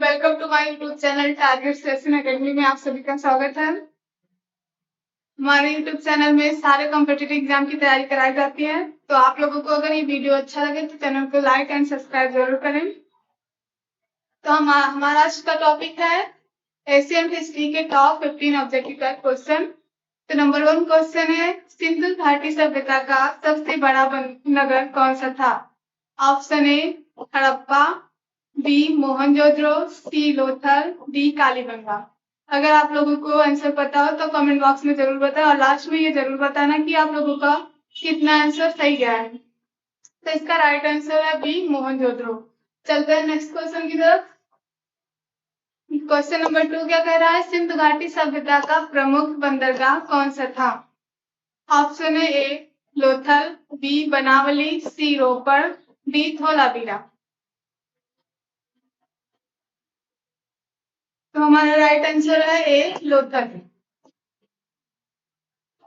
Welcome to my YouTube channel target session academy में आप सभी का स्वागत है। हमारे यूट्यूब चैनल में सारे कॉम्पिटिटिव एग्जाम की तैयारी कराई जाती है। तो आप लोगों को अगर ये वीडियो अच्छा लगे तो चैनल को लाइक एंड सब्सक्राइब जरूर करें। तो हमारा आज का टॉपिक है एशियन हिस्ट्री के टॉप 15 ऑब्जेक्टिव टाइप क्वेश्चन। तो नंबर 1 क्वेश्चन है, सिंधु घाटी सभ्यता का सबसे बड़ा नगर कौन सा था? Option A Harappa, B Mohenjodaro, C Lothal, D Kalibangan. अगर आप लोगों को आंसर पता हो तो कमेंट बॉक्स में जरूर बताएं और लास्ट में ये जरूर बताना कि आप लोगों का कितना आंसर सही गया है। तो इसका राइट आंसर है बी मोहनजोदड़ो। चलते हैं नेक्स्ट क्वेश्चन की तरफ। क्वेश्चन नंबर 2 क्या कह रहा है, सिंधु घाटी सभ्यता का प्रमुख बंदरगाह कौन सा था? Option A Lothal, B Banawali, C Ropar, D Dholavira. तो हमारा राइट आंसर है A Lothal.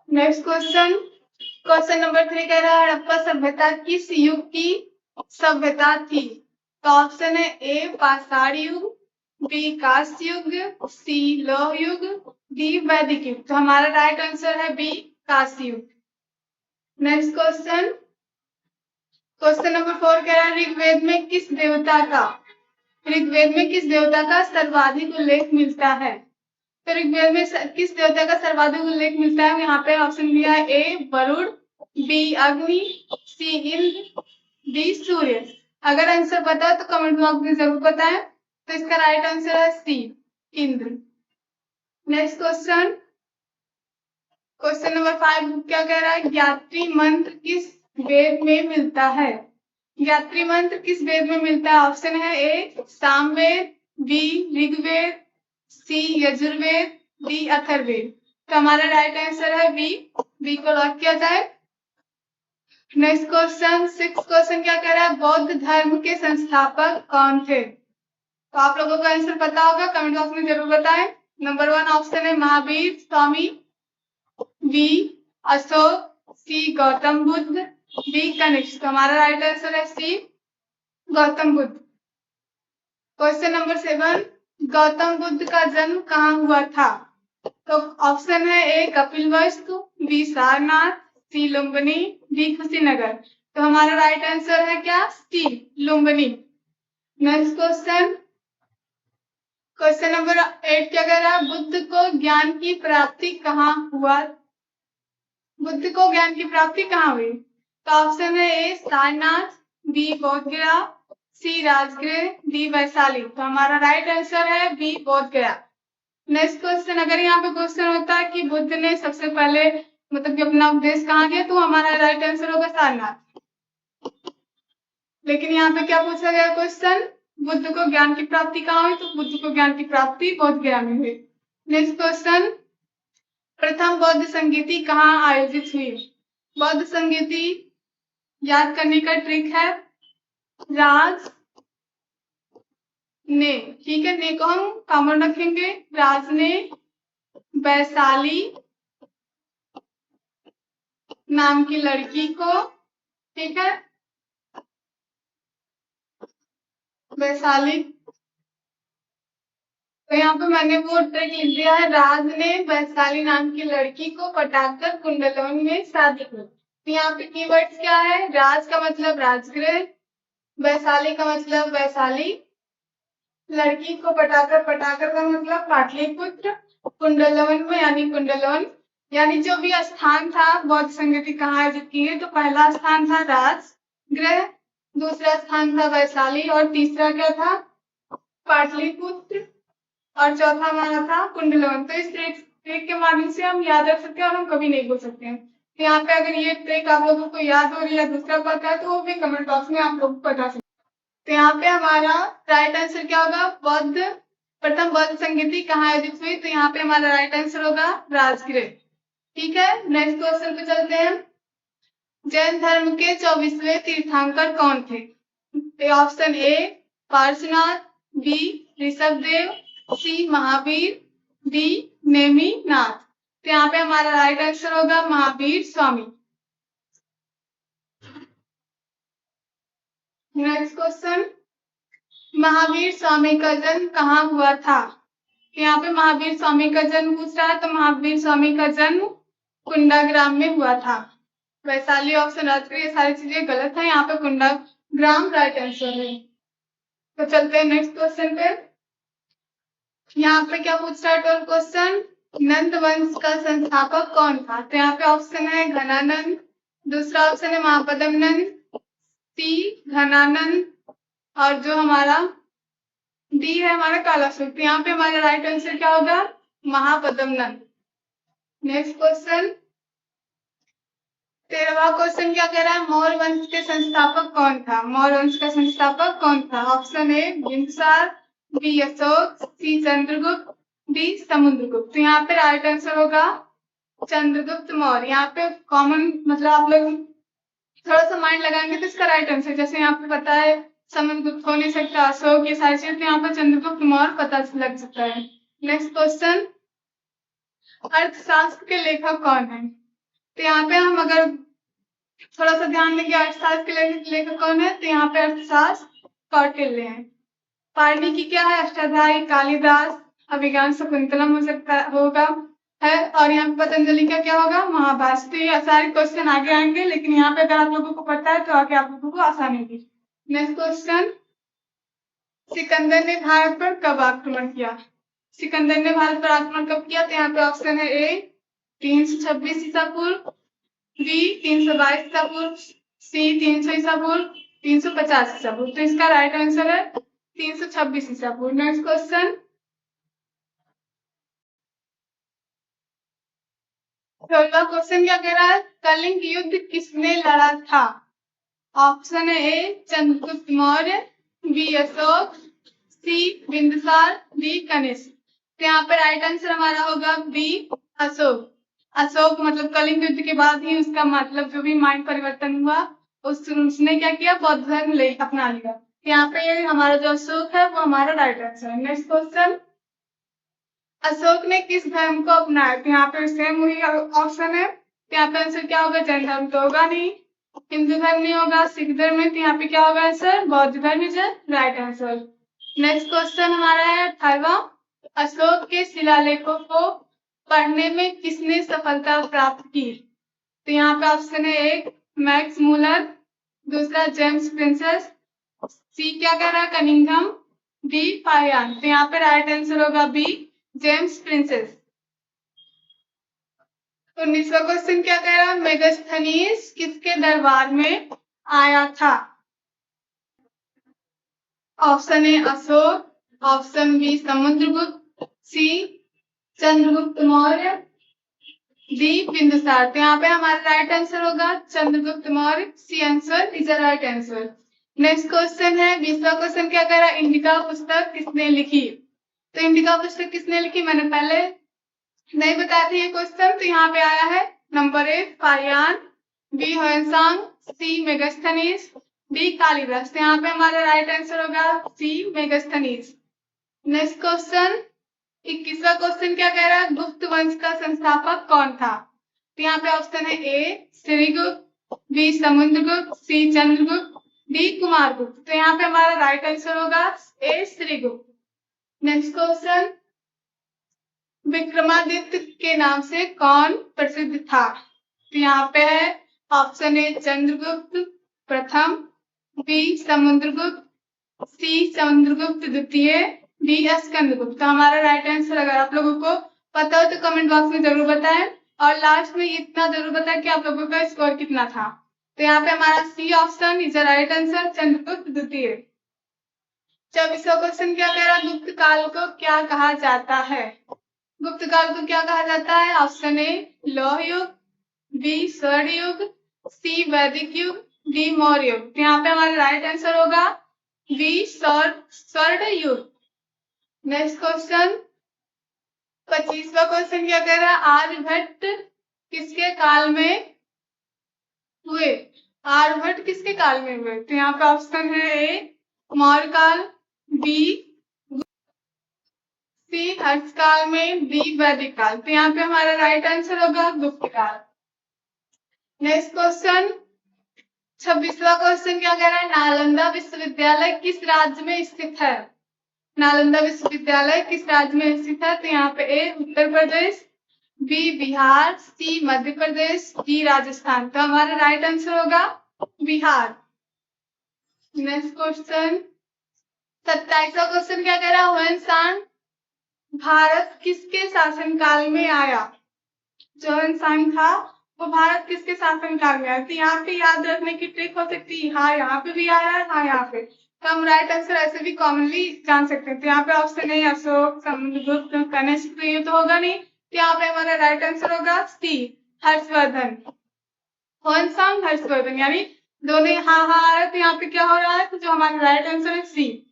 Next question, question number 3 कह रहा है हड़प्पा सभ्यता किस युग की सभ्यता थी? तो ऑप्शन है ए पाषाण युग, बी कांस्य युग, सी लौह युग, डी वैदिक युग। तो हमारा राइट आंसर है बी कांस्य युग। नेक्स्ट क्वेश्चन, क्वेश्चन नंबर 4 कह रहा है ऋग्वेद में किस देवता का सर्वाधिक उल्लेख मिलता है? तो ऋग्वेद में किस देवता का सर्वाधिक उल्लेख मिलता है? यहाँ पे ऑप्शन दिया है ए वरुण, बी अग्नि, सी इंद्र, डी सूर्य। अगर आंसर पता है तो कमेंट बॉक्स में जरूर बताएं। तो इसका राइट आंसर है C Indra. Next question, question number 5 क्या कह रहा है, ज्ञात्री मंत्र किस वेद में मिलता है? ज्ञात्री मंत्र किस वेद में मिलता है? ऑप्शन है ए सामवेद, बी ऋग्वेद, सी यजुर्वेद, डी अथर्ववेद। तो हमारा राइट आंसर है बी को लॉक किया जाए। नेक्स्ट क्वेश्चन 6 क्वेश्चन क्या कह रहा है, बौद्ध धर्म के संस्थापक कौन थे? तो आप लोगों को आंसर पता होगा, कमेंट बॉक्स में जरूर बताएं। नंबर 1 ऑप्शन है Mahavir Swami, B Ashok, C Gautam Buddha, D Kanishka. तो हमारा राइट आंसर है C Gautam Buddha. Question number 7, Gautam Buddha का जन्म कहाँ हुआ था? तो ऑप्शन है A Kapilavastu, B Sarnath, C Lumbini, D Kushinagar. तो हमारा राइट आंसर है क्या? C Lumbini. Next question, question number 8 क्या कह रहा है, बुद्ध को ज्ञान की प्राप्ति कहाँ हुई? तो ऑप्शन है ए सारनाथ, बी बोधगया, सी राजगृह, डी वैशाली। तो हमारा राइट आंसर है बी बोधगया। नेक्स्ट क्वेश्चन, अगर यहाँ पे क्वेश्चन होता है कि बुद्ध ने सबसे पहले मतलब कि अपना उपदेश कहाँ दिया, तो हमारा राइट आंसर होगा सारनाथ। लेकिन यहाँ पे क्या पूछा गया क्वेश्चन, बुद्ध को ज्ञान की प्राप्ति कहाँ हुई? तो बुद्ध को ज्ञान की प्राप्ति बोधगया में हुई। नेक्स्ट क्वेश्चन, प्रथम बौद्ध संगीति कहाँ आयोजित हुई? बौद्ध संगीति याद करने का ट्रिक है राज ने, ठीक है, ने को हम कॉमन रखेंगे, राज ने वैशाली नाम की लड़की को, ठीक है, वैशाली। तो यहाँ पे मैंने वो ट्रिक लिख दिया है, राज ने वैशाली नाम की लड़की को पटाकर कुंडलोन में शादी की। तो यहाँ पे कीवर्ड्स क्या है, राज का मतलब राजगृह, वैशाली का मतलब वैशाली, लड़की को पटाकर का मतलब पाटलिपुत्र, कुंडलोन में यानी कुंडलोन, यानी जो भी स्थान था बौद्ध संगीति कहाँ आयोजित की है। तो पहला स्थान था राजगृह, दूसरा स्थान था वैशाली और तीसरा क्या था? पाटलिपुत्र और चौथा हमारा था कुंडलोन। तो इस ट्रिक के माध्यम से हम याद रख सकते हैं और हम कभी नहीं भूल सकते हैं। तो यहाँ पे अगर ये ट्रिक आप लोगों को याद हो रही है, दूसरा पता है, तो वो भी कमेंट बॉक्स में आप लोग बता सकते हैं। तो यहाँ पे हमारा राइट आंसर क्या होगा, प्रथम बौद्ध संगीति कहाँ आयोजित हुई? तो यहाँ पे हमारा राइट आंसर होगा राजगृह। ठीक है, नेक्स्ट क्वेश्चन पे चलते हैं। जैन धर्म के 24वें तीर्थंकर कौन थे? Option A Parshvanath, B Rishabhdev, C Mahavir, D Neminath. तो यहाँ पे हमारा राइट आंसर होगा महावीर स्वामी। नेक्स्ट क्वेश्चन, महावीर स्वामी का जन्म कहाँ हुआ था? यहाँ पे महावीर स्वामी का जन्म पूछ रहा है, तो महावीर स्वामी का जन्म कुंडाग्राम में हुआ था। वैशाली ऑप्शन राजगीर, ये सारी चीजें गलत है, यहाँ पे कुंडाग्राम राइट आंसर है। तो चलते हैं नेक्स्ट क्वेश्चन पे। यहाँ पे क्या पूछ रहा है 12 क्वेश्चन, नंद वंश का संस्थापक कौन था? तो यहाँ पे ऑप्शन है घनानंद, दूसरा ऑप्शन है महापदम नंद, सी घनानंद, और जो हमारा डी है हमारा कालाशुक्त। यहाँ पे हमारा राइट आंसर क्या होगा? महापदम नंद। नेक्स्ट क्वेश्चन 13वां क्वेश्चन क्या कह रहा है, मौर्य वंश के संस्थापक कौन था? मौर्य वंश का संस्थापक कौन था? Option A Bindusar, B Ashok, C Chandragupta, D Samudragupta. तो यहाँ पे राइट आंसर होगा चंद्रगुप्त मौर्य। यहाँ पे कॉमन मतलब आप लोग थोड़ा सा माइंड लगाएंगे तो इसका राइट आंसर, जैसे यहाँ पे पता है समुद्रगुप्त हो नहीं सकता, अशोक, ये सारी चीजें, तो यहाँ पर चंद्रगुप्त मौर्य पता लग सकता है। नेक्स्ट क्वेश्चन अर्थशास्त्र के लेखक कौन है? तो यहाँ पे हम अगर थोड़ा सा ध्यान देंगे अर्थशास्त्र के लेखक कौन है, तो यहाँ पे अर्थशास्त्र कौटिल्य है। पाणिनि की क्या है? अष्टाध्यायी, कालिदास, अभिज्ञान शकुंतलम हो सकता होगा है, और यहाँ पे पतंजलि का क्या होगा? महाभाष्य। तो ये सारे क्वेश्चन आगे आएंगे, लेकिन यहाँ पे अगर आप लोगों को पता है तो आगे आप लोगों को आसानी होगी। नेक्स्ट क्वेश्चन सिकंदर ने भारत पर कब आक्रमण किया? सिकंदर ने भारत पर आक्रमण कब किया? तो यहाँ पे ऑप्शन है ए 326 ईसा पूर्व, बी 322 ईसा पूर्व, सी 300 ईसा पूर्व, 350 ईसा पूर्व। तो इसका राइट आंसर है 326 ईसा पूर्व। नेक्स्ट क्वेश्चन 16वां क्वेश्चन क्या कह रहा है, कलिंग युद्ध किसने लड़ा था? ऑप्शन है ए चंद्रगुप्त मौर्य, बी अशोक, सी बिंदुसार, डी कनिष्क। तो यहाँ पे राइट आंसर हमारा होगा बी अशोक। अशोक मतलब कलिंग युद्ध के बाद ही उसका मतलब जो भी माइंड परिवर्तन हुआ, उसने क्या किया? बौद्ध धर्म ले अपना लिया। यहाँ पे हमारा जो अशोक है वो हमारा राइट आंसर है। नेक्स्ट क्वेश्चन अशोक ने किस धर्म को अपनाया? तो यहाँ पे सेम वही ऑप्शन है, तो यहाँ पे आंसर क्या होगा? जैन धर्म तो होगा नहीं, हिंदू धर्म नहीं होगा, सिख धर्म में, तो यहाँ पे क्या होगा आंसर? बौद्ध धर्म is right answer. Next question हमारा है 18वां, अशोक के शिलालेखों को पढ़ने में किसने सफलता प्राप्त की? तो यहाँ पे ऑप्शन है एक मैक्स मूलर, दूसरा जेम्स प्रिंसेस, सी क्या कह रहा है? Cunningham, D फायान। तो यहाँ पे राइट आंसर होगा बी जेम्स प्रिंसेस। 19वां क्वेश्चन क्या कह रहा है, मेगास्थनीज किसके दरबार में आया था? Option A Ashok, option B Samudragupta, C Chandragupta Maurya, D Bindusar. तो यहाँ पे हमारा राइट आंसर होगा Chandragupta Maurya. C answer is the right answer. Next question है 20वां क्वेश्चन क्या कह रहा है, इंडिका पुस्तक किसने लिखी? तो इंडिका पुस्तक किसने लिखी मैंने पहले नहीं बताया था ये क्वेश्चन, तो यहाँ पे आया है number A Fahien, B Hiuen Tsang, C Megasthenes, D Kalidas. तो यहाँ पे हमारा राइट आंसर होगा सी मेगास्थनीज। नेक्स्ट क्वेश्चन 21वां क्वेश्चन क्या कह रहा है, गुप्त वंश का संस्थापक कौन था? तो यहाँ पे ऑप्शन है ए Srigupta, B Samudragupta, C Chandragupta, D Kumaragupta. तो यहाँ पे हमारा राइट आंसर होगा ए श्रीगुप्त। नेक्स्ट क्वेश्चन विक्रमादित्य के नाम से कौन प्रसिद्ध था? तो यहाँ पे है ऑप्शन ए चंद्रगुप्त प्रथम, बी समुद्रगुप्त, सी समुद्रगुप्त द्वितीय, डी स्कंदगुप्त। तो हमारा राइट आंसर अगर आप लोगों को पता हो तो कमेंट बॉक्स में जरूर बताएं, और लास्ट में इतना जरूर बताएं कि आप लोगों का स्कोर कितना था। तो यहाँ पे हमारा C option is right answer Chandragupta द्वितीय। 24वां क्वेश्चन क्या कह रहा है, गुप्त काल को क्या कहा जाता है? गुप्त काल को क्या कहा जाता है? ऑप्शन ए लौह युग, बी स्वर्ण युग, सी वैदिक युग, डी मौर्य युग। तो यहाँ पे हमारा राइट आंसर होगा बी स्वर्ण युग। नेक्स्ट क्वेश्चन 25वां क्वेश्चन क्या कह रहा है, आर्यभट्ट किसके काल में हुए? आर्यभट्ट किसके काल में हुए? तो यहाँ पे ऑप्शन है ए मौर्य काल, बी सी हर्ष काल में, डी वैदिक काल। तो यहाँ पे हमारा राइट आंसर होगा गुप्त काल। नेक्स्ट क्वेश्चन 26वां क्वेश्चन क्या कह रहा है, नालंदा विश्वविद्यालय किस राज्य में स्थित है। नालंदा विश्वविद्यालय किस राज्य में स्थित है, तो यहाँ पे ए उत्तर प्रदेश, बी बिहार, सी मध्य प्रदेश, डी राजस्थान। तो हमारा राइट आंसर होगा बिहार। नेक्स्ट क्वेश्चन 27वां क्वेश्चन क्या कह रहा है, हुएन भारत किसके शासनकाल में आया। जो हुएन था वो भारत किसके शासनकाल में आया। तो यहाँ पे याद रखने की ट्रिक हो सकती है, हाँ यहाँ पे भी आया है, हाँ यहाँ पे। तो हम राइट आंसर ऐसे भी कॉमनली जान सकते हैं। तो यहाँ पे ऑप्शन है अशोक, समुद्रगुप्त, कनिष्क, तो ये तो होगा नहीं। तो यहाँ पे हमारा राइट आंसर होगा सी हर्षवर्धन। हुएन हर्षवर्धन, यानी दोनों हाँ हाँ आ रहा है। तो यहाँ पे क्या हो रहा है, तो जो हमारा राइट आंसर है सी।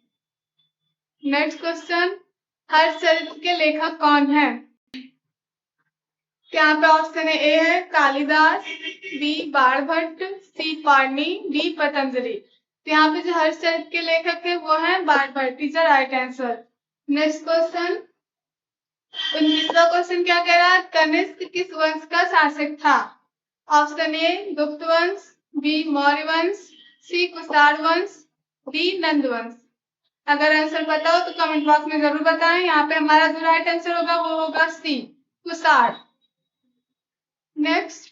नेक्स्ट क्वेश्चन, हर्षचरित्र के लेखक कौन है। यहाँ पे ऑप्शन है ए है कालिदास, बी बाणभट्ट, सी पाणिनि, डी पतंजलि। तो यहाँ पे जो हर्षचरित्र के लेखक है वो है Banabhatta, is the right answer. Next question 19वां क्वेश्चन क्या कह रहा है, कनिष्क किस वंश का शासक था। ऑप्शन ए गुप्त वंश, बी मौर्य वंश, सी कुषाण वंश, डी नंद वंश। अगर आंसर पता हो तो कमेंट बॉक्स में जरूर बताएं। यहाँ पे हमारा जो राइट आंसर होगा वो होगा सी कुषाण। नेक्स्ट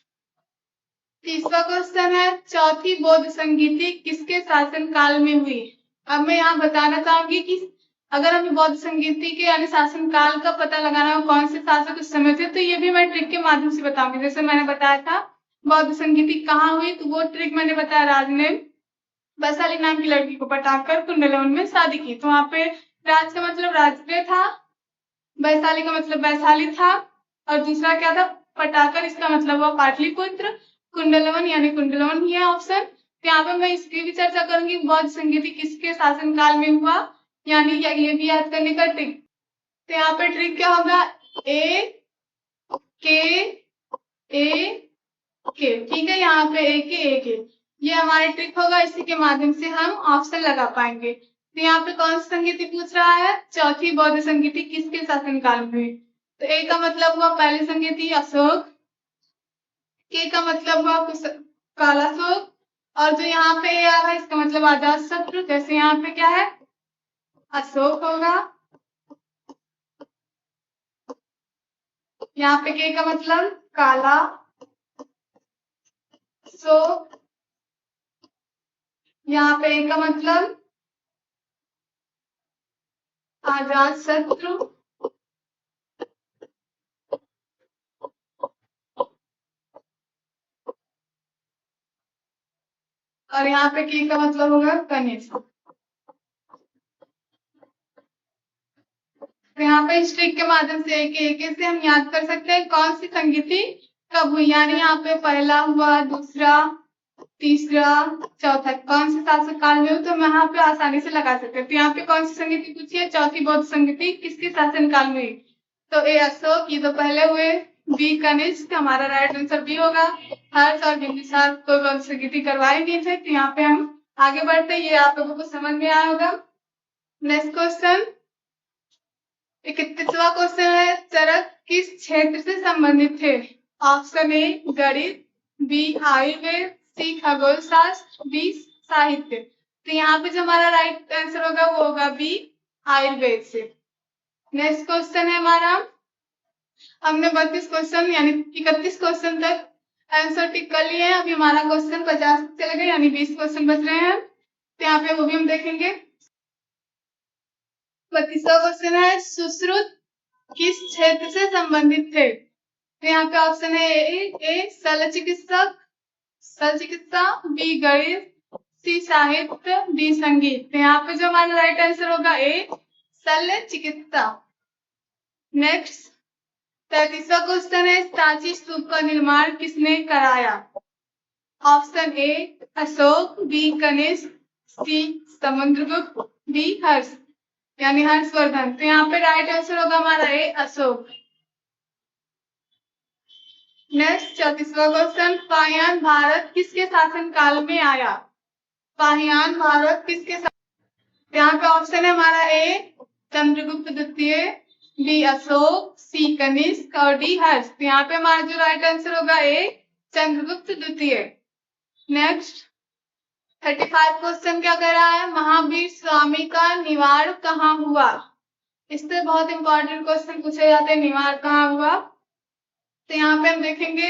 30वां क्वेश्चन है, चौथी बौद्ध संगीति किसके शासन काल में हुई। अब मैं यहाँ बताना चाहूंगी कि अगर हमें बौद्ध संगीति के यानी शासन काल का पता लगाना हो कौन से शासक उस समय थे, तो ये भी मैं ट्रिक के माध्यम से बताऊंगी। जैसे मैंने बताया था बौद्ध संगीति कहाँ हुई, तो वो ट्रिक मैंने बताया, राज ने वैशाली नाम की लड़की को पटाकर कुंडलवन में शादी की। तो वहां पे राज का मतलब राजगृह था, वैशाली का मतलब वैशाली था, और दूसरा क्या था पटाकर, इसका मतलब हुआ पाटलिपुत्र, कुंडलवन यानी कुंडलवन ही है ऑप्शन। तो यहाँ पे मैं इसकी भी चर्चा करूंगी बौद्ध संगीति किसके शासन काल में हुआ, यानी ये भी याद करने का ट्रिक। तो यहाँ पे ट्रिक क्या होगा, ए के ठीक है, यहाँ पे ए के ये हमारा ट्रिक होगा, इसी के माध्यम से हम ऑप्शन लगा पाएंगे। तो यहाँ पे कौन सी संगीति पूछ रहा है, चौथी बौद्ध संगीति किसके शासनकाल में हुई। तो ए का मतलब हुआ पहली संगीति अशोक, के का मतलब हुआ कालाशोक, और जो यहाँ पे आया है इसका मतलब अजात शत्रु। जैसे यहाँ पे क्या है अशोक होगा, यहाँ पे के का मतलब काला शोक, यहाँ पे ए का मतलब अजात शत्रु, और यहाँ पे के का मतलब होगा कनिष्क। तो यहाँ पे इस ट्रिक के माध्यम से एक से हम याद कर सकते हैं कौन सी संगीति कब हुई, यानी यहाँ पे पहला हुआ, दूसरा, तीसरा, चौथा कौन से शासक काल में हुई, तो हम यहाँ पे आसानी से लगा सकते हैं। तो यहाँ पे कौन सी संगीति पूछी है, चौथी बौद्ध संगीति किसके शासन काल में हुई। तो ए अशोक, ये तो पहले हुए, बी कनिष्क, हमारा राइट आंसर बी होगा, हर्ष और बिंदुसार कोई बौद्ध संगीति करवाए नहीं थे। तो यहाँ पे हम आगे बढ़ते, ये आप लोगों को समझ में आया होगा। नेक्स्ट क्वेश्चन 31वां क्वेश्चन है, चरक किस क्षेत्र से संबंधित थे। ऑप्शन ए गणित, बी आयुर्वेद, सी खगोल शास्त्र, डी साहित्य। तो यहाँ पे जो हमारा राइट आंसर होगा वो होगा बी आयुर्वेद से। नेक्स्ट क्वेश्चन है हमारा, हमने 32 क्वेश्चन यानी 31 क्वेश्चन तक आंसर टिक कर लिए हैं। अभी हमारा क्वेश्चन 50 चले गए, यानी 20 क्वेश्चन बच रहे हैं। तो यहाँ पे वो भी हम देखेंगे। 32वां क्वेश्चन है, सुश्रुत किस क्षेत्र से संबंधित थे। तो यहाँ पे ऑप्शन है ए शल्य चिकित्सा, बी गणित, सी साहित्य, डी संगीत। तो यहाँ पे जो हमारा राइट आंसर होगा ए शल्य चिकित्सा। नेक्स्ट 33वां क्वेश्चन है, सांची स्तूप का निर्माण किसने कराया। Option A Ashoka, B Kanishka, C Samudragupta, D Harsha यानी हर्षवर्धन। तो यहाँ पे राइट आंसर होगा हमारा ए अशोक। नेक्स्ट 34वां क्वेश्चन, पाहियान भारत किसके शासन काल में आया। पाहियान भारत किसके यहाँ पे ऑप्शन है हमारा ए चंद्रगुप्त द्वितीय, बी अशोक, सी कनिष्क और डी हर्ष। तो यहाँ पे हमारा जो राइट आंसर होगा ए चंद्रगुप्त द्वितीय। नेक्स्ट 35 क्वेश्चन क्या कर रहा है, महावीर स्वामी का निवाड़ कहाँ हुआ। इससे बहुत इंपॉर्टेंट क्वेश्चन पूछे जाते हैं, निवाड़ कहाँ हुआ। तो यहाँ पे हम देखेंगे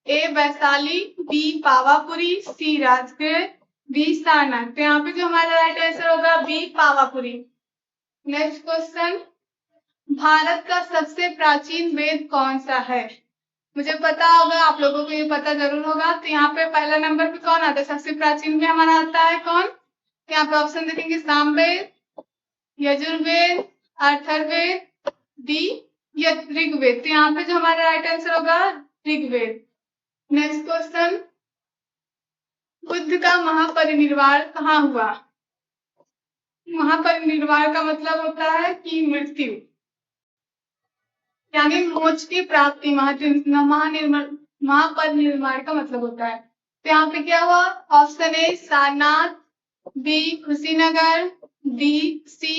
A Vaishali, B Pawapuri, C Rajgir, D Sarnath. तो यहाँ पे जो हमारा राइट आंसर होगा B Pawapuri. Next question, Bharat का सबसे प्राचीन वेद कौन सा है। मुझे पता होगा, आप लोगों को ये पता जरूर होगा। तो यहाँ पे पहला नंबर पे कौन आता है, सबसे प्राचीन में हमारा आता है कौन। यहाँ पे ऑप्शन देखेंगे सामवेद, यजुर्वेद, अथर्ववेद, डी ऋग्वेद। तो यहाँ पे जो हमारा राइट आंसर होगा ऋग्वेद। नेक्स्ट क्वेश्चन, बुद्ध का महापरिनिर्वाण कहाँ हुआ। महापरिनिर्वाण का मतलब होता है कि मृत्यु, यानी मोक्ष की प्राप्ति। महापरिनिर्वाण का मतलब होता है। तो यहाँ पे क्या हुआ, option A Sarnath, B Kushinagar, D C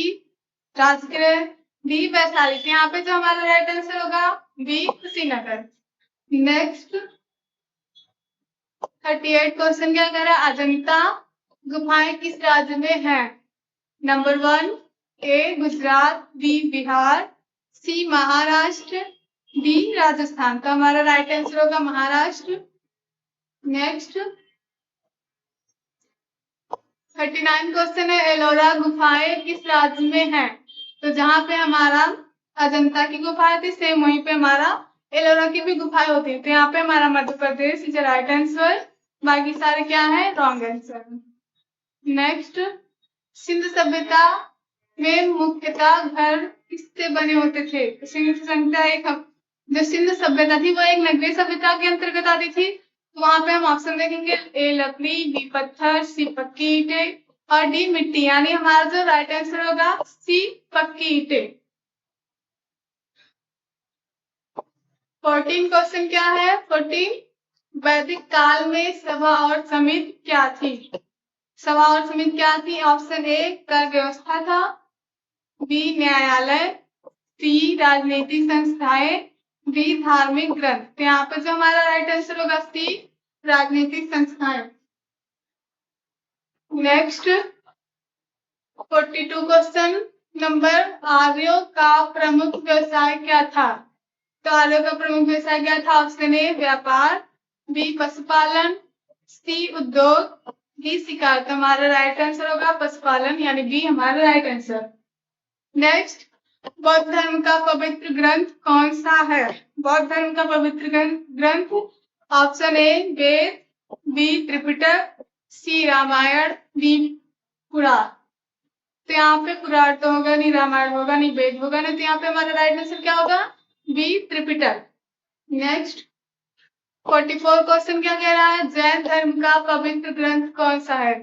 Rajgir, D Vaishali. तो यहाँ पे जो हमारा राइट आंसर होगा बी कुशीनगर। नेक्स्ट 38 क्वेश्चन क्या कह रहा है, अजंता गुफाएं किस राज्य में है। नंबर 1 ए गुजरात, बी बिहार, सी महाराष्ट्र, डी राजस्थान। तो हमारा राइट आंसर होगा महाराष्ट्र। नेक्स्ट 39 क्वेश्चन है, एलोरा गुफाएं किस राज्य में है। तो जहां पे हमारा अजंता की गुफाएं थी, सेम वहीं पे हमारा एलोरा की भी गुफाएं होती है। तो यहाँ पे हमारा Madhya Pradesh is right answer, बाकी सारे क्या है रॉन्ग आंसर। नेक्स्ट, सिंध सभ्यता में मुख्यतः घर किससे बने होते थे। सिंध सभ्यता एक, जो सिंध सभ्यता थी वो एक नगरीय सभ्यता के अंतर्गत आती थी। तो वहां पे हम ऑप्शन देखेंगे ए लकड़ी, बी पत्थर, सी पक्की ईंटें और डी मिट्टी। यानी हमारा जो राइट आंसर होगा सी पक्की ईंटें। 14 क्वेश्चन क्या है, 14 वैदिक काल में सभा और समिति क्या थी। सभा और समिति क्या थी, ऑप्शन ए कर व्यवस्था था, बी न्यायालय, सी राजनीतिक संस्थाएं, डी धार्मिक ग्रंथ। तो यहाँ पे जो हमारा राइट आंसर होगा सी राजनीतिक संस्थाएं। नेक्स्ट 42 क्वेश्चन नंबर, आर्यों का प्रमुख व्यवसाय क्या था। तो आर्यों का प्रमुख व्यवसाय क्या था, ऑप्शन ए व्यापार, बी पशुपालन, सी उद्योग, डी शिकार। तो हमारा राइट आंसर होगा पशुपालन, यानी बी हमारा राइट आंसर। नेक्स्ट, बौद्ध धर्म का पवित्र ग्रंथ कौन सा है। बौद्ध धर्म का पवित्र ग्रंथ option A Veda, B Tripitaka, C Ramayana, D Purana. तो यहाँ पे पुराण तो होगा नहीं, रामायण होगा नहीं, वेद होगा नहीं। तो यहाँ पे हमारा राइट आंसर क्या होगा बी त्रिपिटक। नेक्स्ट 44 क्वेश्चन क्या कह रहा है, जैन धर्म का पवित्र ग्रंथ कौन सा है।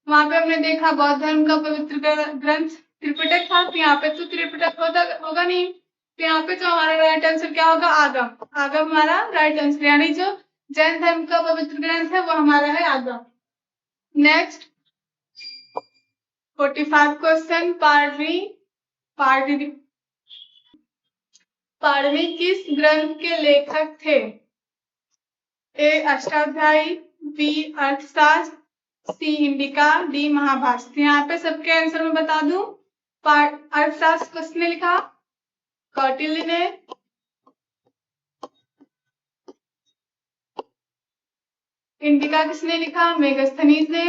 वहां पे हमने देखा बौद्ध धर्म का पवित्र ग्रंथ त्रिपिटक था। तो यहाँ पे तो त्रिपिटक होगा नहीं। तो यहाँ पे जो हमारा राइट आंसर क्या होगा आगम। आगम हमारा राइट आंसर, यानी जो जैन धर्म का पवित्र ग्रंथ है वो हमारा है आगम। नेक्स्ट 45 क्वेश्चन, पारवी किस ग्रंथ के लेखक थे। ए अष्टाध्यायी, बी अर्थशास्त्र, सी इंडिका, डी महाभारत। यहाँ पे सबके आंसर में बता दूं, अर्थशास्त्र किसने लिखा, कौटिल्य ने, इंडिका किसने लिखा, मेगस्थनीज ने,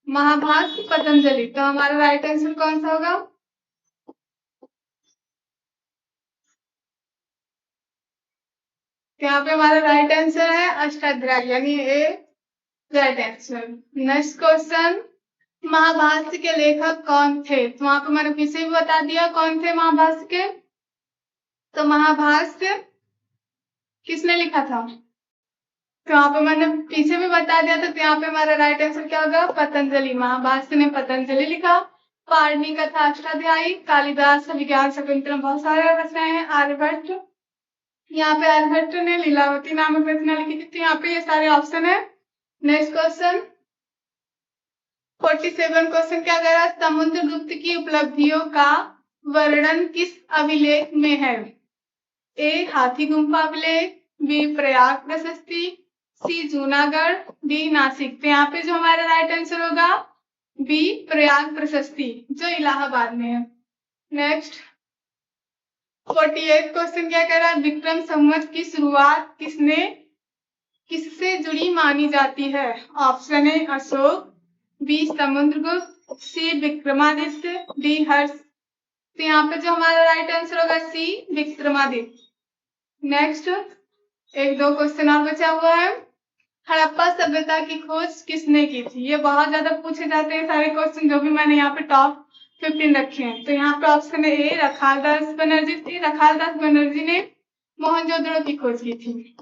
महाभारत पतंजलि। तो हमारा राइट आंसर कौन सा होगा, यहाँ पे हमारा राइट आंसर है अष्टाध्यायी, यानी A right answer. Next question, Mahabharata के लेखक कौन थे। तो वहां पे मैंने पीछे भी बता दिया कौन थे महाभारत के। तो महाभारत किसने लिखा था, तो यहाँ पे मैंने पीछे भी बता दिया था। तो यहाँ पे हमारा राइट आंसर क्या होगा पतंजलि। महाभारत ने पतंजलि लिखा। पाणिनि का था अष्टाध्यायी, कालिदास विज्ञान शकुंतलम, बहुत सारे रचनाएं हैं। आर्यभट्ट, यहाँ पे आर्यभट्ट ने लीलावती नामक रचना लिखी थी। तो यहाँ पे ये सारे ऑप्शन है। नेक्स्ट क्वेश्चन 47 क्वेश्चन क्या कह रहा है, समुद्रगुप्त की उपलब्धियों का वर्णन किस अभिलेख में है? ए हाथी गुम्फा अभिलेख, बी प्रयाग प्रशस्ति, सी जूनागढ़, डी नासिक। तो यहाँ पे जो हमारा राइट आंसर होगा बी प्रयाग प्रशस्ति, जो इलाहाबाद में है। नेक्स्ट 48 क्वेश्चन क्या कह रहा है? विक्रम संवत की शुरुआत किससे जुड़ी मानी जाती है? Option A Ashoka, B Samudragupta, C Vikramaditya, D Harsha. तो यहाँ पे जो हमारा राइट आंसर होगा सी विक्रमादित्य। नेक्स्ट 1-2 क्वेश्चन और बचा हुआ है। हड़प्पा सभ्यता की खोज किसने की थी? ये बहुत ज्यादा पूछे जाते हैं सारे क्वेश्चन, जो भी मैंने यहाँ पे टॉप 15 रखे हैं। तो यहाँ पे ऑप्शन ए रखालदास बनर्जी थी। रखालदास बनर्जी ने मोहनजोदड़ो की खोज की थी।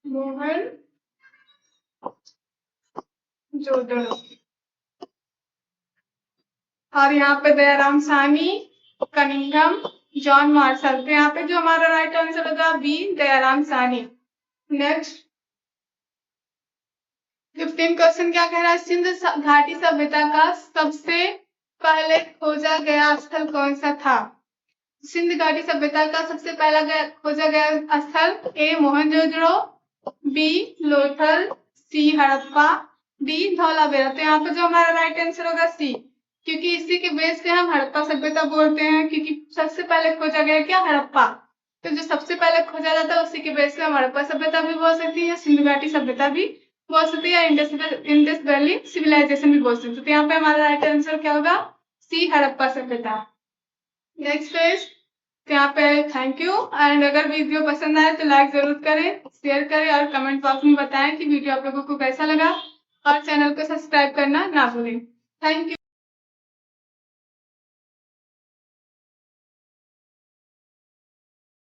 मोहनजोदड़ो। और यहाँ पे Dayaram Sahni, Cunningham, John Marshall. तो यहाँ पे जो हमारा राइट आंसर होगा B Dayaram Sahni. Next 15 question क्या कह रहा है? सिंध घाटी सभ्यता का सबसे पहले खोजा गया स्थल कौन सा था? सिंध घाटी सभ्यता का सबसे पहला खोजा गया स्थल ए मोहनजोदड़ो, बी लोथल, सी हड़प्पा, डी धौलावीरा। तो यहाँ पे जो हमारा राइट आंसर होगा सी, क्योंकि इसी के बेस पे हम हड़प्पा सभ्यता बोलते हैं, क्योंकि सबसे पहले खोजा गया क्या? हड़प्पा। तो जो सबसे पहले खोजा जाता है उसी के बेस पे हम हड़प्पा सभ्यता भी बोल सकती है, सिंधु घाटी सभ्यता भी बोल सकती है, इंडस वैली सिविलाइजेशन भी बोल सकते हैं। तो यहाँ पे हमारा राइट आंसर क्या होगा? सी हड़प्पा सभ्यता। Next page. तो यहाँ पे थैंक यू। एंड अगर वीडियो पसंद आए तो लाइक जरूर करें, शेयर करें और कमेंट बॉक्स में बताएं कि वीडियो आप लोगों को कैसा लगा, और चैनल को सब्सक्राइब करना ना भूलें। Thank you.